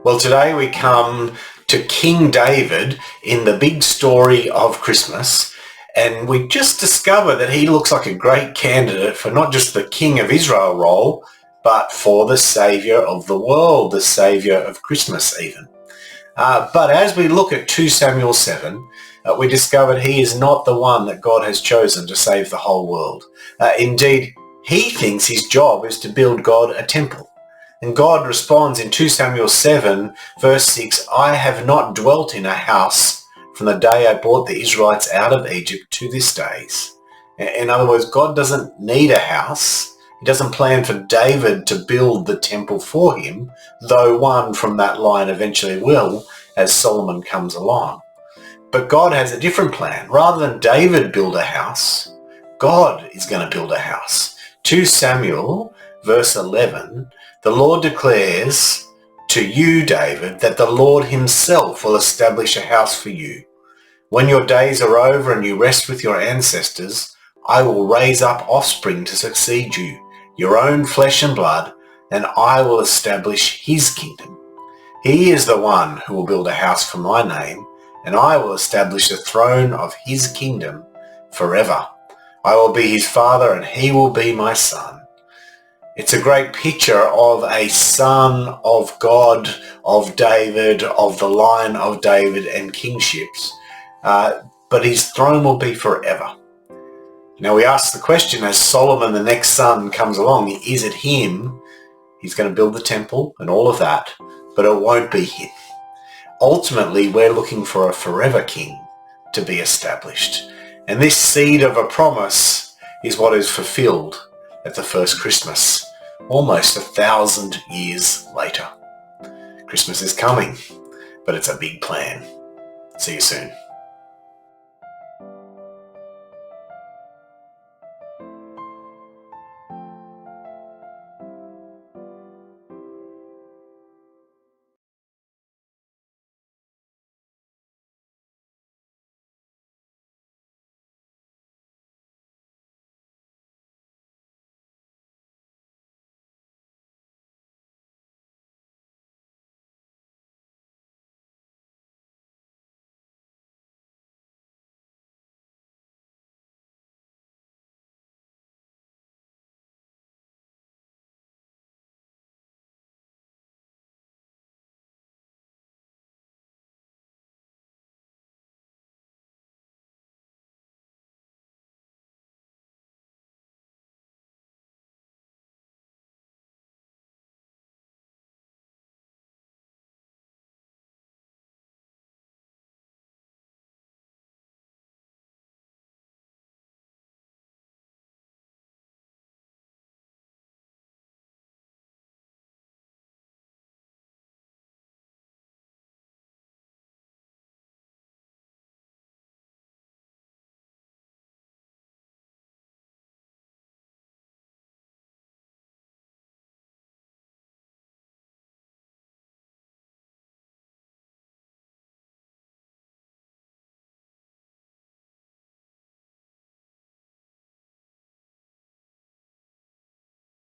Well, today we come to King David in the big story of Christmas, and we just discover that he looks like a great candidate for not just the King of Israel role, but for the Saviour of the world, the Saviour of Christmas even. But as we look at 2 Samuel 7, we discovered he is not the one that God has chosen to save the whole world. Indeed, he thinks his job is to build God a temple. And God responds in 2 Samuel 7, verse 6, I have not dwelt in a house from the day I brought the Israelites out of Egypt to this day. In other words, God doesn't need a house. He doesn't plan for David to build the temple for him, though one from that line eventually will, as Solomon comes along. But God has a different plan. Rather than David build a house, God is going to build a house. 2 Samuel, verse 11, the Lord declares to you, David, that the Lord himself will establish a house for you. When your days are over and you rest with your ancestors, I will raise up offspring to succeed you, your own flesh and blood, and I will establish his kingdom. He is the one who will build a house for my name, and I will establish the throne of his kingdom forever. I will be his father, and he will be my son. It's a great picture of a son of God, of David, of the line of David and kingships. But his throne will be forever. Now we ask the question, as Solomon, the next son, comes along, is it him? He's going to build the temple and all of that, but it won't be him. Ultimately, we're looking for a forever king to be established. And this seed of a promise is what is fulfilled at the first Christmas, almost 1,000 years later. Christmas is coming, but it's a big plan. See you soon.